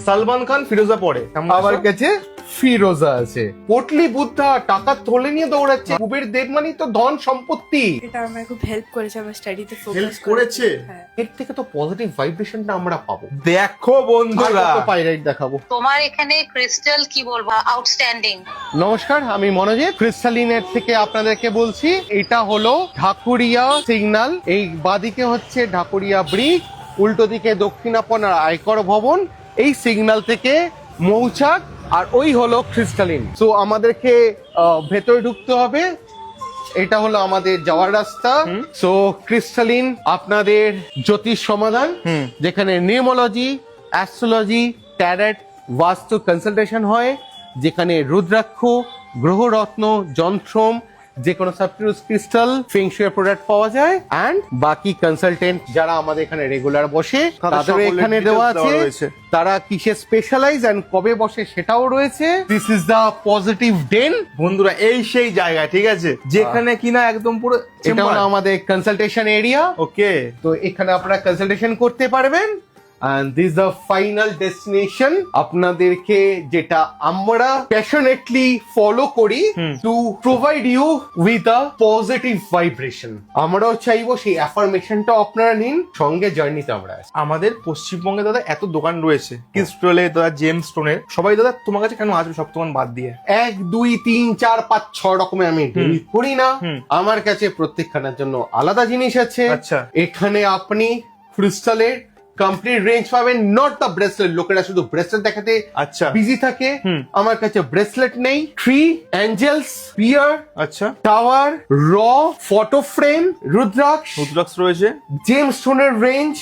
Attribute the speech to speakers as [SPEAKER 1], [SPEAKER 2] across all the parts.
[SPEAKER 1] সালমান খান ফিরোজা পড়ে,
[SPEAKER 2] আমার কাছে ফিরোজা আছে। পটলি বুদ্ধা টাকা তোলে নিয়ে দৌড়াচ্ছে। কুবের দেব মানে তো ধন সম্পত্তি।
[SPEAKER 3] এটা আমায় খুব হেল্প করেছে আমার স্টাডিতে ফোকাস
[SPEAKER 1] Help করেছে?
[SPEAKER 3] হ্যাঁ।
[SPEAKER 2] এর থেকে তো পজিটিভ ভাইব্রেশনটা আমরা পাবো।
[SPEAKER 1] দেখো বন্ধুরা,
[SPEAKER 2] পাইরাইট দেখাবো।
[SPEAKER 4] তোমার এখানে ক্রিস্টাল কি বলবো, আউটস্ট্যান্ডিং।
[SPEAKER 2] নমস্কার, আমি মনোজিৎ ক্রিস্টালিনের থেকে আপনাদেরকে বলছি। এটা হলো ঢাকুরিয়া সিগন্যাল। এই বাদিকে হচ্ছে ঢাকুরিয়া ব্রিজ, উল্টো দিকে দক্ষিণাপনার আয়কর ভবন। এই সিগন্যাল থেকে মৌচাক, আর ওই হলো ক্রিস্টালিন। সো আমাদেরকে ভেতরে ঢুকতে হবে। এটা হলো আমাদের যাওয়ার রাস্তা। সো ক্রিস্টালিন আপনাদের জ্যোতিষ সমাধান, যেখানে নিউমোলজি, অ্যাস্ট্রোলজি, ট্যারট, বাস্তু কনসালটেশন হয়, যেখানে রুদ্রাক্ষ, গ্রহরত্ন, যন্ত্রম, যে কোনো সাবস্টিটিউট ক্রিস্টাল, ফেংশুয়ের প্রোডাক্ট পাওয়া যায়। অ্যান্ড বাকি কনসালটেন্ট যারা আমাদের এখানে রেগুলার বসে, তাদের এখানে দেওয়া আছে। তারা কিসে স্পেশালাইজ এন্ড কবে বসে সেটাও রয়েছে। দিস ইজ দ্য পজিটিভ ডেন।
[SPEAKER 1] বন্ধুরা এই সেই জায়গা, ঠিক আছে, যেখানে কিনা একদম পুরো
[SPEAKER 2] এটা হলো আমাদের কনসালটেশন এরিয়া।
[SPEAKER 1] ওকে,
[SPEAKER 2] তো এখানে আপনারা কনসালটেশন করতে পারবেন। and this is the final destination আপনাদেরকে যেটা আমরা passionately follow করি to provide you with a positive vibration। আমরাও চাইবো সেই অ্যাফার্মেশনটা আপনারা নিন, সঙ্গে জার্নিতে আমরা আছি।
[SPEAKER 1] আমাদের পশ্চিমবঙ্গে দাদা এত দোকান রয়েছে, ক্রিস্টালে দাদা, জেম স্টোনের, সবাই দাদা তোমার কাছে কেন আসবে সব দোকান বাদ দিয়ে?
[SPEAKER 2] 1 2 3 4 5 6 রকমের আমি ডিল করি না। আমার কাছে প্রত্যেকখানার জন্য আলাদা জিনিস আছে।
[SPEAKER 1] আচ্ছা।
[SPEAKER 2] এখানে আপনি ক্রিস্টালের কমপ্লিট রেঞ্জ পাবেন, নট দ্য ব্রেসলেট। লোকেরা শুধু ব্রেসলেট দেখাতে
[SPEAKER 1] আচ্ছা
[SPEAKER 2] বিজি থাকে। আমার কাছে ব্রেসলেট নেই। ট্রি, অ্যাঞ্জেলস, পিয়ার,
[SPEAKER 1] আচ্ছা,
[SPEAKER 2] টাওয়ার, র, ফটো ফ্রেম, রুদ্রাক্ষ,
[SPEAKER 1] রুদ্রাক্ষ রয়েছে,
[SPEAKER 2] জেম স্টোনের রেঞ্জ,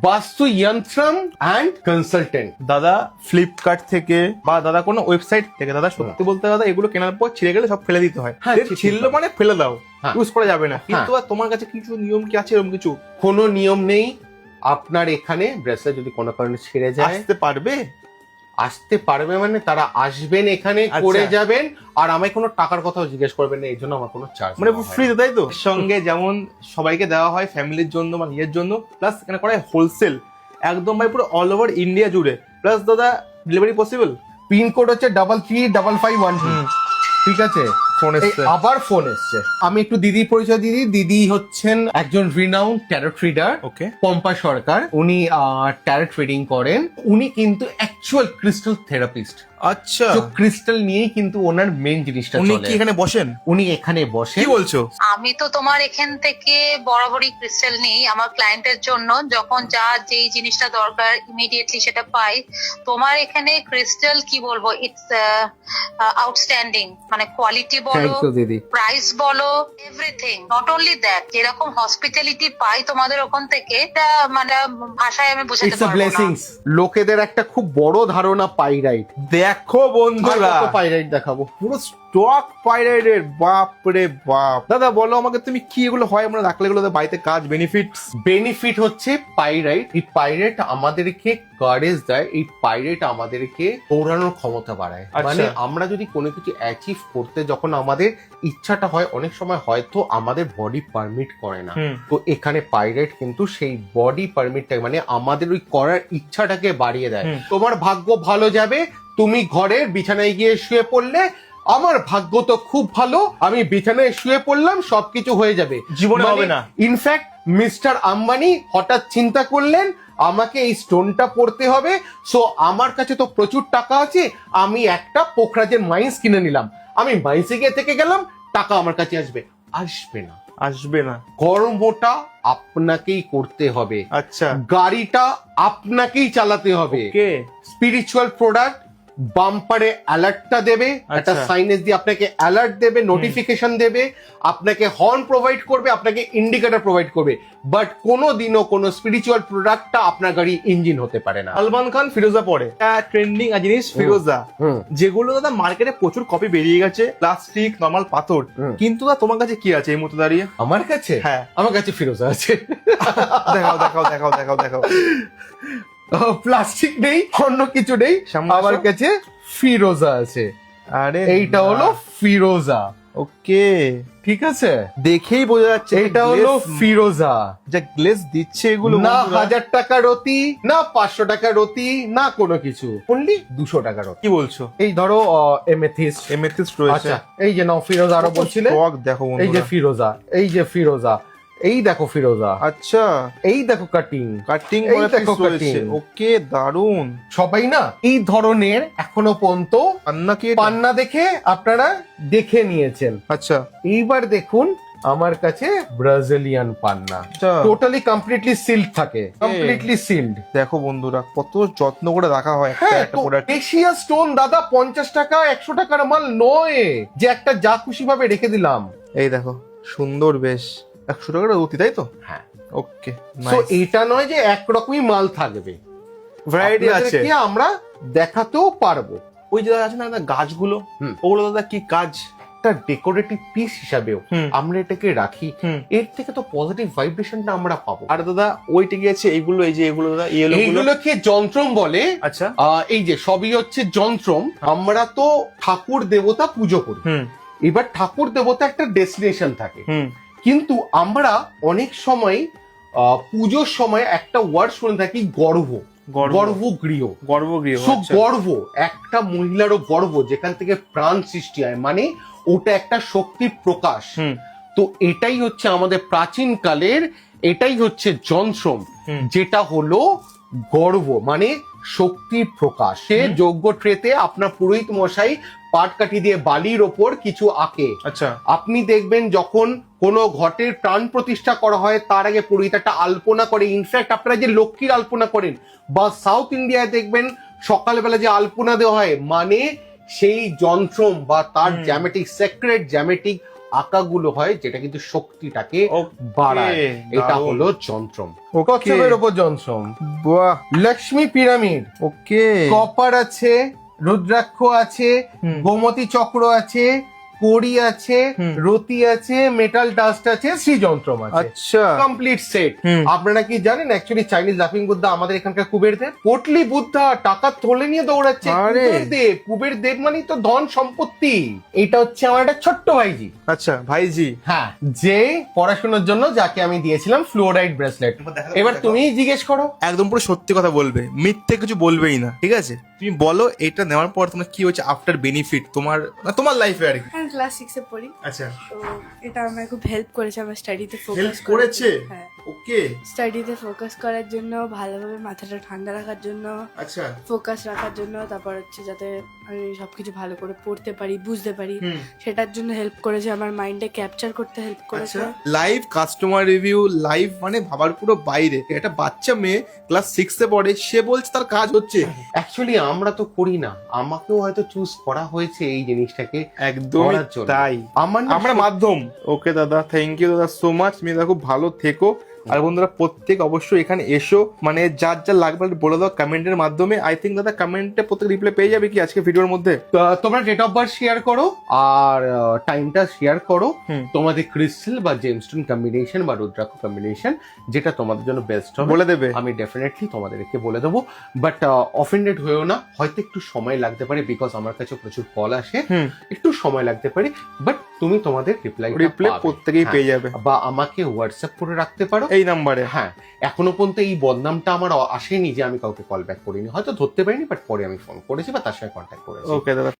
[SPEAKER 2] বাস্তু যন্ত্রম অ্যান্ড কনসালটেন্ট।
[SPEAKER 1] দাদা ফ্লিপকার্ট থেকে বা দাদা কোনো ওয়েবসাইট থেকে, দাদা সত্যি বলতে দাদা এগুলো কেনার পর ছিঁড়ে গেলে সব ফেলে দিতে হয়।
[SPEAKER 2] হ্যাঁ,
[SPEAKER 1] ছিঁড়লো মানে ফেলে দাও,
[SPEAKER 2] হ্যাঁ।
[SPEAKER 1] ইউজ করা যাবে না। কিন্তু আর তোমার কাছে কিছু নিয়ম কি আছে এরকম কিছু?
[SPEAKER 2] কোনো নিয়ম নেই। আপনার এখানে ব্রেসলেট যদি কোনো কারণে ছিঁড়ে যায়,
[SPEAKER 1] আসতে পারবে?
[SPEAKER 2] আসতে পারবে মানে তারা আসবেন, এখানে করে যাবেন, আর আমায় কোনো টাকার কথাও জিজ্ঞেস করবেন না। এই জন্য আমার কোনো চার্জ
[SPEAKER 1] মানে ফ্রি, তাই তো? সঙ্গে যেমন সবাইকে দেওয়া হয় ফ্যামিলির জন্য বা নিজের জন্য, প্লাস এখানে করা হয় হোলসেল, একদম ভাই পুরো অল ওভার ইন্ডিয়া জুড়ে। প্লাস দাদা ডেলিভারি পসিবল।
[SPEAKER 2] পিনকোড হচ্ছে 335512। ঠিক আছে,
[SPEAKER 1] ফোন এসছে,
[SPEAKER 2] আবার ফোন এসছে। আমি একটু দিদির পরিচয় দিদি। দিদি হচ্ছেন একজন রিনাউন্ড ট্যারট রিডার।
[SPEAKER 1] ওকে,
[SPEAKER 2] পম্পা সরকার। উনি ট্যারট রিডিং করেন। উনি কিন্তু অ্যাকচুয়াল ক্রিস্টাল থেরাপিস্ট।
[SPEAKER 1] আচ্ছা,
[SPEAKER 2] তো ক্রিস্টাল নিয়েই কিন্তু ওনার মেইন জিনিসটা
[SPEAKER 1] উনি
[SPEAKER 2] চলে।
[SPEAKER 1] কি এখানে বসেন?
[SPEAKER 2] উনি এখানে বসে।
[SPEAKER 1] কি বলছো?
[SPEAKER 4] আমি তো তোমার এখান থেকে বরাবরই ক্রিস্টাল নিই আমার ক্লায়েন্টের জন্য, যখন যেই জিনিসটা দরকার ইমিডিয়েটলি সেটা পাই। তোমার এখানে ক্রিস্টাল কি বলবো, ইটস আউটস্ট্যান্ডিং। মানে কোয়ালিটি বলো,
[SPEAKER 2] থ্যাংক ইউ দিদি।
[SPEAKER 4] প্রাইস বলো, এভরিথিং। নট অনলি দ্যাট, যেরকম হসপিটালিটি পাই তোমাদের ওখান থেকে, এটা মানে ভাষায় আমি বোঝাতে
[SPEAKER 2] ইটস আ
[SPEAKER 4] পারবো না।
[SPEAKER 2] ব্লেসিংস। লোকেদের একটা খুব বড় ধারণা পাইরাইট।
[SPEAKER 1] দেখো বন্ধুরা,
[SPEAKER 2] পাইরাইট দেখাবো।
[SPEAKER 1] পুরো স্টক পাইরাইটের, বাপ রে বাপ। দাদা বলো আমাকে তুমি কি এগুলো হয় আমরা রাখলে, এগুলো বাড়িতে কাজ, বেনিফিটস?
[SPEAKER 2] বেনিফিট হচ্ছে পাইরাইট। এই পাইরাইট আমাদেরকে কারেজ দেয়। এই পাইরাইট আমাদেরকে দৌড়ানোর ক্ষমতা বাড়ায়। মানে আমরা যদি কোনো কিছু অ্যাচিভ করতে যখন আমাদের ইচ্ছাটা হয়, অনেক সময় হয়তো আমাদের বডি পারমিট করে না। তো এখানে পাইরাইট কিন্তু সেই বডি পারমিটটা, মানে আমাদের ওই করার ইচ্ছাটাকে বাড়িয়ে দেয়। তোমার ভাগ্য ভালো যাবে, তুমি ঘরের বিছানায় গিয়ে শুয়ে পড়লে। আমার ভাগ্য তো খুব ভালো, আমি বিছানায় শুয়ে পড়লাম, সবকিছু হয়ে যাবে,
[SPEAKER 1] জীবনে হবে না।
[SPEAKER 2] ইনফ্যাক্ট মিস্টার আম্বানি হঠাৎ চিন্তা করলেন আমাকে এই স্টোনটা পড়তে হবে। সো আমার কাছে তো প্রচুর টাকা আছে, আমি একটা পোখরাজের মাইন্স কিনে নিলাম। আমি মাইন্সে গিয়ে থেকে গেলাম, টাকা আমার কাছে আসবে। আসবে না,
[SPEAKER 1] আসবে না।
[SPEAKER 2] কর্মটা আপনাকেই করতে হবে।
[SPEAKER 1] আচ্ছা,
[SPEAKER 2] গাড়িটা আপনাকেই চালাতে হবে। স্পিরিচুয়াল প্রোডাক্ট বাম্পারে অ্যালার্টটা দেবে, একটা সাইনেজ দিয়ে আপনাকে অ্যালার্ট দেবে, নোটিফিকেশন দেবে, আপনাকে হর্ন প্রোভাইড করবে, আপনাকে ইন্ডিকেটর প্রোভাইড করবে। বাট কোনোদিনও কোনো স্পিরিচুয়াল প্রোডাক্টটা আপনার গাড়ি ইঞ্জিন হতে পারে না।
[SPEAKER 1] সালমান খান ফিরোজা পড়ে, ট্রেন্ডিং জিনিস ফিরোজা, যেগুলো দাদা মার্কেটে প্রচুর কপি বেরিয়ে গেছে, প্লাস্টিক, নর্মাল পাথর। কিন্তু দাদা তোমার কাছে কি আছে এই মুহূর্তে দাঁড়িয়ে?
[SPEAKER 2] আমার কাছে,
[SPEAKER 1] হ্যাঁ,
[SPEAKER 2] আমার কাছে ফিরোজা আছে।
[SPEAKER 1] দেখাও দেখাও দেখাও দেখাও দেখাও।
[SPEAKER 2] প্লাস্টিক নেই, অন্য কিছু নেই, আমার কাছে ফিরোজা আছে।
[SPEAKER 1] আরে
[SPEAKER 2] এইটা হলো ফিরোজা।
[SPEAKER 1] ওকে,
[SPEAKER 2] ঠিক আছে,
[SPEAKER 1] দেখেই বোঝা যাচ্ছে
[SPEAKER 2] এটা হলো ফিরোজা।
[SPEAKER 1] যা গ্লেজ দিচ্ছে এগুলো
[SPEAKER 2] না
[SPEAKER 1] বন্ধুরা।
[SPEAKER 2] 1000 টাকা রতি, না 500 টাকা রতি, না কোনো কিছু, অনলি 200 টাকা রতি।
[SPEAKER 1] কি বলছো?
[SPEAKER 2] এই ধরো এমেথিস্ট।
[SPEAKER 1] এমেথিস্ট রয়েছে।
[SPEAKER 2] আচ্ছা, এই যে নাও ফিরোজা, আরো বলছিলে,
[SPEAKER 1] স্টক দেখো
[SPEAKER 2] এই যে
[SPEAKER 1] বন্ধুরা।
[SPEAKER 2] ফিরোজা, এই যে ফিরোজা, এই দেখো ফিরোজা,
[SPEAKER 1] আচ্ছা,
[SPEAKER 2] এই দেখো কাটিং।
[SPEAKER 1] কাটিং
[SPEAKER 2] এই
[SPEAKER 1] করে
[SPEAKER 2] দেখো
[SPEAKER 1] পিস রয়েছে।
[SPEAKER 2] cutting।
[SPEAKER 1] ওকে, দারুন।
[SPEAKER 2] সবাই না এই ধরনের এখনো পর্যন্ত
[SPEAKER 1] পান্না কি এটা?
[SPEAKER 2] পান্না দেখে আপনারা দেখে নিয়েছেন।
[SPEAKER 1] আচ্ছা
[SPEAKER 2] এইবার দেখুন আমার কাছে ব্রাজিলিয়ান পান্না,
[SPEAKER 1] আচ্ছা।
[SPEAKER 2] টোটালি কমপ্লিটলি সিল্ড থাকে, কমপ্লিটলি সিল্ড।
[SPEAKER 1] দেখো বন্ধুরা কত যত্ন করে রাখা হয় একটা
[SPEAKER 2] হ্যাঁ,
[SPEAKER 1] একটা
[SPEAKER 2] তো
[SPEAKER 1] প্রোডাক্ট।
[SPEAKER 2] এশিয়া স্টোন দাদা 50 টাকা 100 টাকার মাল নয় যে একটা যা খুশি ভাবে রেখে দিলাম।
[SPEAKER 1] এই দেখো সুন্দর বেশ, 100 টাকার রুটি তাই তো?
[SPEAKER 2] হ্যাঁ,
[SPEAKER 1] ওকে,
[SPEAKER 2] তো এটা নয় যে একরকমই মাল থাকবে,
[SPEAKER 1] ভ্যারাইটি আছে।
[SPEAKER 2] আপনাদেরকে আমরা দেখাতেও পারবো।
[SPEAKER 1] ওই যে আছে না দাদা গাছগুলো,
[SPEAKER 2] হুম।
[SPEAKER 1] ওগুলো দাদা কি কাজ?
[SPEAKER 2] একটা ডেকোরেটিভ পিস হিসাবেও
[SPEAKER 1] হুম।
[SPEAKER 2] আমরা এটাকে রাখি,
[SPEAKER 1] হুম।
[SPEAKER 2] এর থেকে তো পজিটিভ ভাইব্রেশনটা আমরা পাবো।
[SPEAKER 1] আর দাদা ওইটা কি আছে এইগুলো, এই যে এগুলো দাদা ইয়েলো গুলো?
[SPEAKER 2] এইগুলোকে যন্ত্রম বলে।
[SPEAKER 1] আচ্ছা।
[SPEAKER 2] এই যে সবই হচ্ছে যন্ত্রম। আমরা তো ঠাকুর দেবতা পুজো করি,
[SPEAKER 1] হুম
[SPEAKER 2] এবার ঠাকুর দেবতা একটা ডেস্টিনেশন থাকে,
[SPEAKER 1] হুম
[SPEAKER 2] কিন্তু আমরা অনেক সময় পুজোর সময় একটা ওয়ার্ড শুনে থাকি গর্ভ, গর্ভগৃহ।
[SPEAKER 1] গর্ভগৃহ।
[SPEAKER 2] So,
[SPEAKER 1] আচ্ছা।
[SPEAKER 2] গর্ভ একটা মহিলারও গর্ভ, যেখান থেকে প্রাণ সৃষ্টি হয়, মানে ওটা একটা শক্তির প্রকাশ।
[SPEAKER 1] হুম
[SPEAKER 2] তো এটাই হচ্ছে আমাদের প্রাচীন কালের, এটাই হচ্ছে যন্ত্রম,
[SPEAKER 1] হুম।
[SPEAKER 2] যেটা হলো গর্ভ মানে শক্তির প্রকাশ। সে যজ্ঞ ট্রেতে আপনার পুরোহিত মশাই পাট কাঠি দিয়ে বালির ওপর কিছু আঁকে।
[SPEAKER 1] আচ্ছা।
[SPEAKER 2] আপনি দেখবেন যখন কোনো ঘটের প্রাণ প্রতিষ্ঠা করা হয় তার আগে পুরোহিত একটা আলপনা করে। ইনফ্যাক্ট আপনারা যে লক্ষ্মীর আলপনা করেন বা সাউথ ইন্ডিয়ায় দেখবেন সকালবেলা যে আলপনা দেওয়া হয়, মানে সেই যন্ত্রম বা তার জ্যামেটিক সেক্রেট জ্যামেটিক আঁকাগুলো হয়, যেটা কিন্তু শক্তিটাকে বাড়ায়। এটা
[SPEAKER 1] দারুণ।
[SPEAKER 2] হলো যন্ত্রম।
[SPEAKER 1] Okay.
[SPEAKER 2] কচ্ছপের ওপর যন্ত্রম।
[SPEAKER 1] বাহ।
[SPEAKER 2] লক্ষ্মী পিরামিড,
[SPEAKER 1] ওকে।
[SPEAKER 2] কপার আছে, রুদ্রাক্ষ আছে,
[SPEAKER 1] হুম।
[SPEAKER 2] গোমতী চক্র আছে, কড়ি আছে,
[SPEAKER 1] হুম।
[SPEAKER 2] রতি আছে, মেটাল ডাস্ট আছে, শ্রীযন্ত্রম আছে।
[SPEAKER 1] আচ্ছা।
[SPEAKER 2] Complete set.
[SPEAKER 1] হুম।
[SPEAKER 2] আপনারা কি জানেন অ্যাকচুয়ালি চাইনিজ লাফিং বুদ্ধা আমাদের এখানকার কুবের দেব? পটলি বুদ্ধা টাকা থলে নিয়ে দৌড়াচ্ছে।
[SPEAKER 1] আরে।
[SPEAKER 2] কুবের দেব মানে তো ধন সম্পত্তি। এটা হচ্ছে আমার একটা ছোট্ট ভাইজি।
[SPEAKER 1] আচ্ছা ভাইজি।
[SPEAKER 2] হ্যাঁ, যে পড়াশোনার জন্য যাকে আমি দিয়েছিলাম ফ্লোরাইড ব্রেসলেট। এবার তুমি জিজ্ঞেস করো।
[SPEAKER 1] একদম পুরো সত্যি কথা বলবে, মিথ্যে কিছু বলবেই না, ঠিক আছে? তুমি বলো এটা নেওয়ার পর তোমার কি হচ্ছে আফটার বেনিফিট তোমার, না তোমার লাইফে আর কি।
[SPEAKER 3] আমি ক্লাস 6 এ পড়ি,
[SPEAKER 1] আচ্ছা।
[SPEAKER 3] তো এটা আমায় খুব হেল্প করেছে আমার স্টাডিতে ফোকাস
[SPEAKER 1] হেল্প করেছে?
[SPEAKER 3] হ্যাঁ,
[SPEAKER 1] ওকে।
[SPEAKER 3] স্টাডিতে ফোকাস করার জন্য, ভালোভাবে মাথাটা ঠান্ডা রাখার জন্য,
[SPEAKER 1] আচ্ছা।
[SPEAKER 3] ফোকাস রাখার জন্য, তারপর হচ্ছে যাতে আমি সবকিছু ভালো করে পড়তে পারি, বুঝতে পারি,
[SPEAKER 1] হুম।
[SPEAKER 3] সেটার জন্য হেল্প করেছে। আমার মাইন্ডে ক্যাপচার করতে হেল্প করেছে।
[SPEAKER 1] আচ্ছা। লাইভ কাস্টমার রিভিউ, লাইভ মানে ভাবার পুরো বাইরে। একটা বাচ্চা মেয়ে ক্লাস 6 এ পড়ে, সে বলছে তার কাজ হচ্ছে।
[SPEAKER 2] অ্যাকচুয়ালি আমরা তো করি না, আমাকেও হয়তো চুজ করা হয়েছে এই জিনিসটাকে
[SPEAKER 1] একদম
[SPEAKER 2] করার জন্য।
[SPEAKER 1] তাই
[SPEAKER 2] আমার না
[SPEAKER 1] আমরা মাধ্যম। ওকে দাদা, থ্যাংক ইউ দাদা সো মাচ। তুমি দাদা খুব ভালো থেকো। আর বন্ধুরা প্রত্যেক অবশ্যই এখানে এসো, মানে যার যা লাগবে বলে দাও কমেন্টের মাধ্যমে। আই থিঙ্ক দাদা কমেন্টে প্রত্যেক রিপ্লাই পেয়ে যাবে কি আজকে ভিডিওর মধ্যে?
[SPEAKER 2] তোমরা ডেট অফ বার্থ শেয়ার করো আর টাইমটা শেয়ার করো।
[SPEAKER 1] হুম।
[SPEAKER 2] তোমাদের ক্রিস্টাল বা জেমস্টোন কম্বিনেশন বা রুদ্রাক্ষ কম্বিনেশন যেটা তোমাদের জন্য বেস্ট হবে
[SPEAKER 1] বলে দেবে।
[SPEAKER 2] আমি ডেফিনেটলি তোমাদেরকে বলে দেবো। বাট অফেন্ডেড হয়েও না, হয়তো একটু সময় লাগতে পারে, বিকজ আমার কাছে প্রচুর কল আসে,
[SPEAKER 1] হুম।
[SPEAKER 2] একটু সময় লাগতে পারে। বাট তুমি তোমাদের রিপ্লাই
[SPEAKER 1] প্রত্যেকেই পেয়ে যাবে।
[SPEAKER 2] বা আমাকে হোয়াটসঅ্যাপ করে রাখতে পারো
[SPEAKER 1] এই নাম্বারে।
[SPEAKER 2] হ্যাঁ, এখনো পর্যন্ত এই বদনামটা আমার আসেনি যে আমি কাউকে কল ব্যাক করিনি, হয়তো ধরতে পারিনি, বাট পরে আমি ফোন করেছি বা তার সঙ্গে কন্ট্যাক্ট করেছি।
[SPEAKER 1] ওকে দাদা।